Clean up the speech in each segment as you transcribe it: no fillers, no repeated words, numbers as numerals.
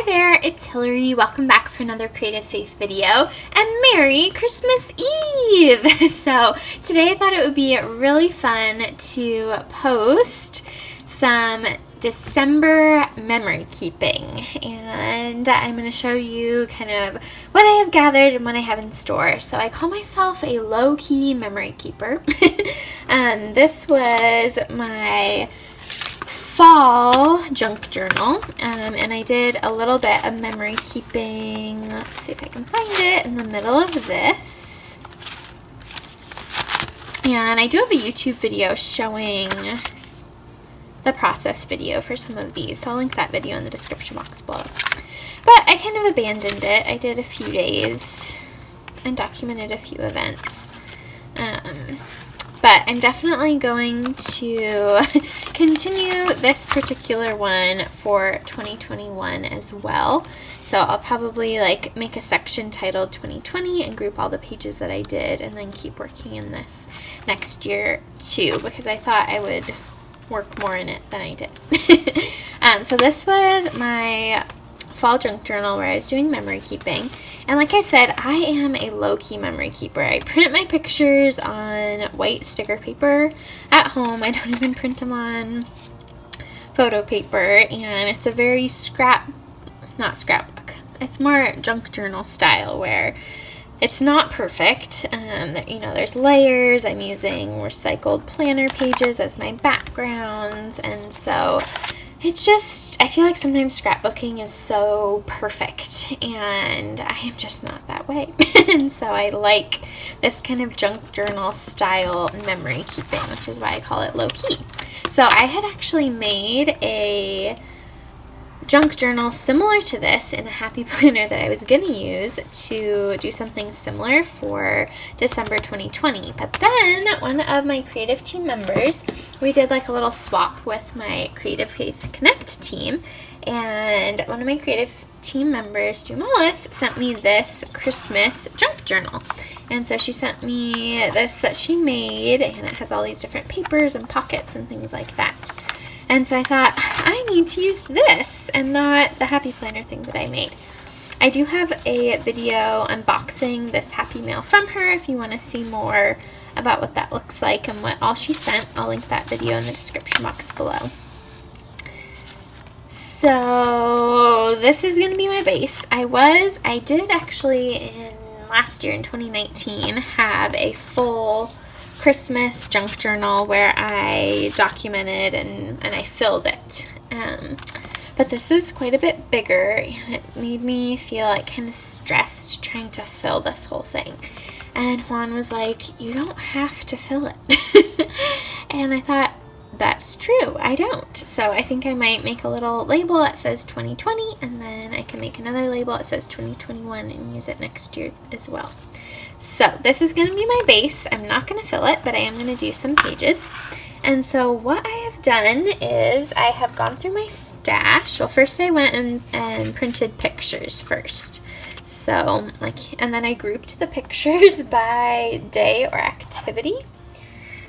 there, it's Hillary. Welcome back for another Creative Faith video, and Merry Christmas Eve! So today I thought it would be really fun to post some December memory keeping, and I'm going to show you kind of what I have gathered and what I have in store. So I call myself a low-key memory keeper. This was my fall junk journal, and I did a little bit of memory keeping. Let's see if I can find it in the middle of this. And I do have a YouTube video showing the process video for some of these, so I'll link that video in the description box below. But I kind of abandoned it. I did a few days and documented a few events. But I'm definitely going to continue this particular one for 2021 as well. So I'll probably make a section titled 2020 and group all the pages that I did, and then keep working in this next year too, because I thought I would work more in it than I did. So this was my fall junk journal where I was doing memory keeping. And like I said, I am a low-key memory keeper. I print my pictures on white sticker paper at home. I don't even print them on photo paper, and it's a very not scrapbook. It's more junk journal style where it's not perfect. There's layers. I'm using recycled planner pages as my backgrounds, and so it's just, I feel like sometimes scrapbooking is so perfect, and I am just not that way. And so I like this kind of junk journal style memory keeping, which is why I call it low-key. So I had actually made a junk journal similar to this in a happy planner that I was going to use to do something similar for December 2020. But then one of my creative team members, we did a little swap with my Creative Faith Connect team, and one of my creative team members, Jumalis, sent me this Christmas junk journal. And so she sent me this that she made, and it has all these different papers and pockets and things like that. And so I thought, I need to use this and not the Happy Planner thing that I made. I do have a video unboxing this Happy Mail from her if you want to see more about what that looks like and what all she sent. I'll link that video in the description box below. So this is going to be my base. I did actually last year in 2019 have a full Christmas junk journal where I documented and I filled it. But this is quite a bit bigger, and it made me feel kind of stressed trying to fill this whole thing. And Juan was like, you don't have to fill it. And I thought, that's true, I don't. So I think I might make a little label that says 2020, and then I can make another label that says 2021 and use it next year as well. So this is going to be my base. I'm not going to fill it, but I am going to do some pages. And so what I have done is I have gone through my stash. Well, first I went and printed pictures first. So, and then I grouped the pictures by day or activity.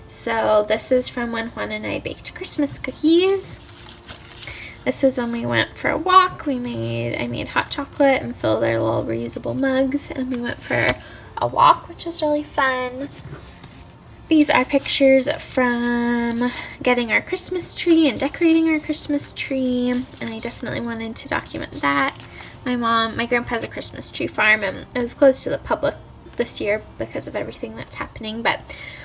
So this is from when Juan and I baked Christmas cookies. This was when we went for a walk. I made hot chocolate and filled our little reusable mugs, and we went for a walk, which was really fun. These are pictures from getting our Christmas tree and decorating our Christmas tree, and I definitely wanted to document that. My grandpa has a Christmas tree farm, and it was closed to the public this year because of everything that's happening, but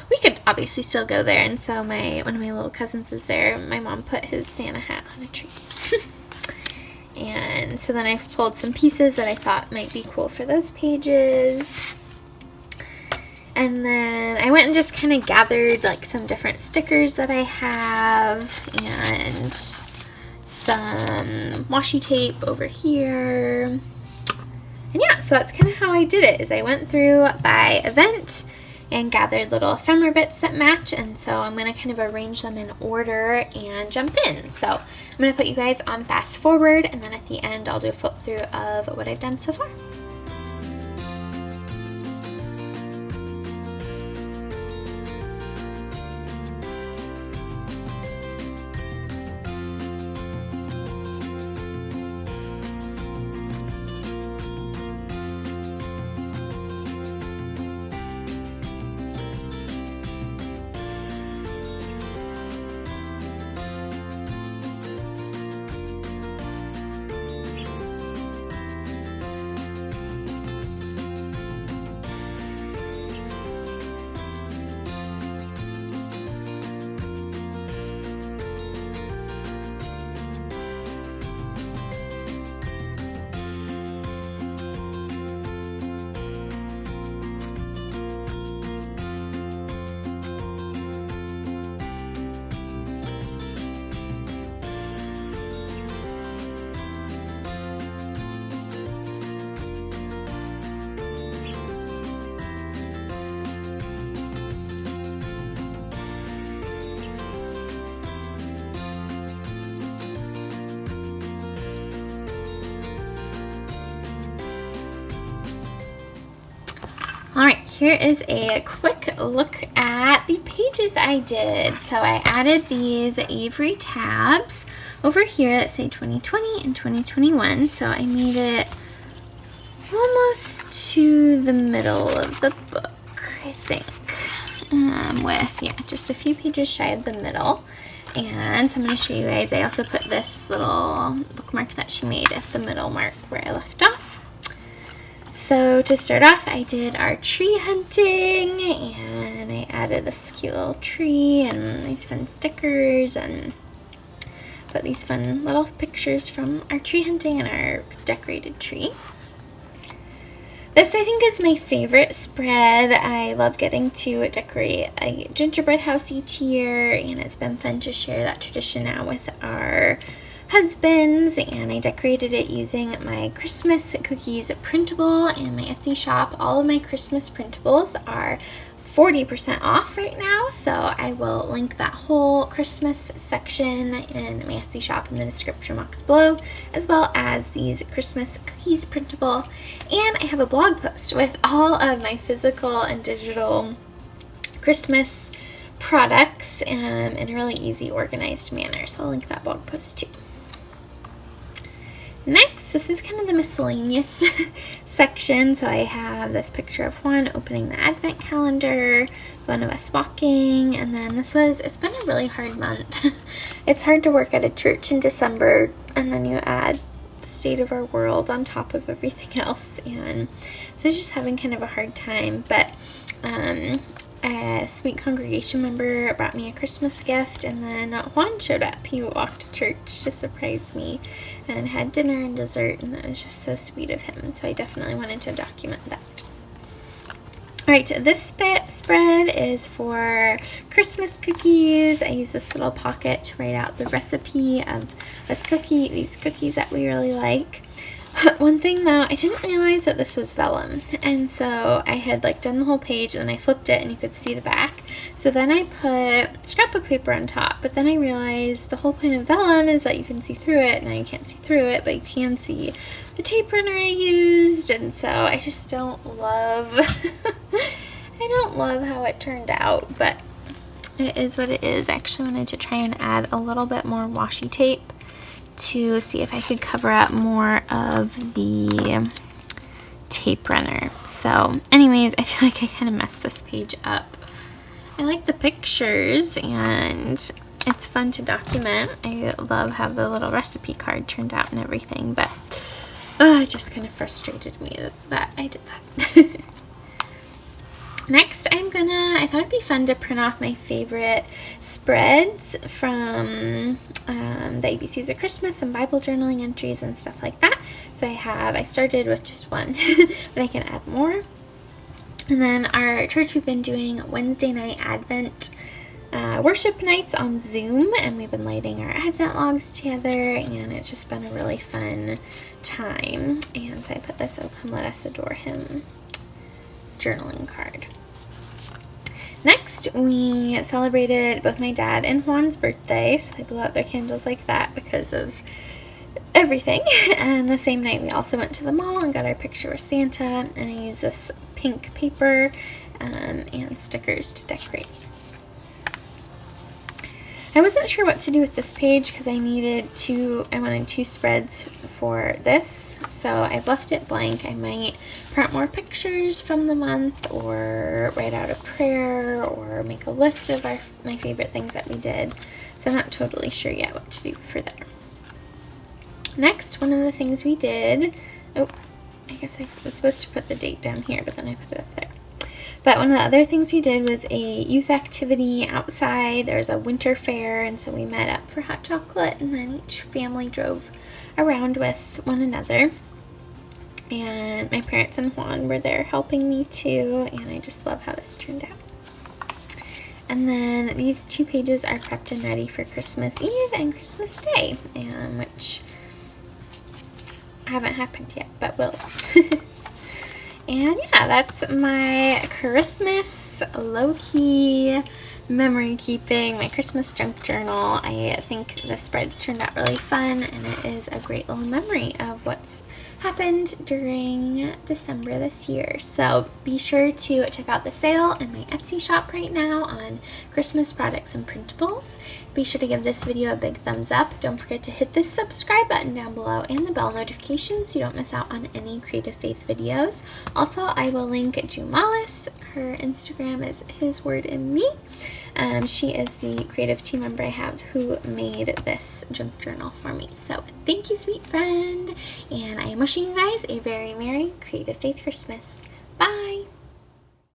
we could obviously still go there, and so one of my little cousins is there. My mom put his Santa hat on a tree. And so then I pulled some pieces that I thought might be cool for those pages. And then I went and just kind of gathered some different stickers that I have and some washi tape over here. And yeah, so that's kind of how I did it, is I went through by event and gathered little ephemera bits that match, and so I'm going to kind of arrange them in order and jump in. So I'm going to put you guys on fast forward, and then at the end I'll do a flip through of what I've done so far. here is a quick look at the pages I did. So I added these Avery tabs over here that say 2020 and 2021. So I made it almost to the middle of the book, I think, with just a few pages shy of the middle. And so I'm going to show you guys, I also put this little bookmark that she made at the middle mark where I left off. So to start off, I did our tree hunting, and I added this cute little tree and these fun stickers and put these fun little pictures from our tree hunting and our decorated tree. This, I think, is my favorite spread. I love getting to decorate a gingerbread house each year, and it's been fun to share that tradition now with our husbands. And I decorated it using my Christmas cookies printable in my Etsy shop. All of my Christmas printables are 40% off right now, so I will link that whole Christmas section in my Etsy shop in the description box below, as well as these Christmas cookies printable. And I have a blog post with all of my physical and digital Christmas products in a really easy, organized manner, so I'll link that blog post too. Next, this is kind of the miscellaneous section. So I have this picture of Juan opening the advent calendar, one of us walking, and then it's been a really hard month. It's hard to work at a church in December, and then you add the state of our world on top of everything else, and so I was just having kind of a hard time, but a sweet congregation member brought me a Christmas gift, and then Juan showed up. He walked to church to surprise me and had dinner and dessert, and that was just so sweet of him, so I definitely wanted to document that. Alright, this spread is for Christmas cookies. I use this little pocket to write out the recipe of these cookies that we really like. One thing though, I didn't realize that this was vellum, and so I had done the whole page, and then I flipped it and you could see the back. So then I put scrapbook paper on top, but then I realized the whole point of vellum is that you can see through it. Now you can't see through it, but you can see the tape runner I used, and so I just don't love I don't love how it turned out, but it is what it is. I actually wanted to try and add a little bit more washi tape to see if I could cover up more of the tape runner. So anyways, I feel like I kind of messed this page up. I like the pictures and it's fun to document. I love how the little recipe card turned out and everything, but it just kind of frustrated me that I did that. Next, I thought it'd be fun to print off my favorite spreads from the ABCs of Christmas and Bible journaling entries and stuff like that. So I started with just one, but I can add more. And then our church, we've been doing Wednesday night Advent worship nights on Zoom, and we've been lighting our Advent logs together, and it's just been a really fun time. And so I put this "Oh Come Let Us Adore Him" journaling card. Next, we celebrated both my dad and Juan's birthday, so they blew out their candles like that because of everything. And the same night, we also went to the mall and got our picture with Santa, and I used this pink paper and stickers to decorate. I wasn't sure what to do with this page because I wanted two spreads for this, so I've left it blank. I might print more pictures from the month, or write out a prayer, or make a list of my favorite things that we did, so I'm not totally sure yet what to do for there. Next, one of the things we did, I guess I was supposed to put the date down here, but then I put it up there. But one of the other things we did was a youth activity outside. There was a winter fair, and so we met up for hot chocolate, and then each family drove around with one another. And my parents and Juan were there helping me too, and I just love how this turned out. And then these two pages are prepped and ready for Christmas Eve and Christmas Day, which haven't happened yet, but will. And yeah, that's my Christmas low-key memory keeping, my Christmas junk journal. I think the spreads turned out really fun, and it is a great little memory of what's happened during December this year. So be sure to check out the sale in my Etsy shop right now on Christmas products and printables. Be sure to give this video a big thumbs up. Don't forget to hit the subscribe button down below and the bell notification so you don't miss out on any Creative Faith videos. Also, I will link Jumalis. Her Instagram is His Word in Me. She is the creative team member I have who made this junk journal for me. So thank you, sweet friend, and I am wishing you guys a very Merry Creative Faith Christmas. Bye!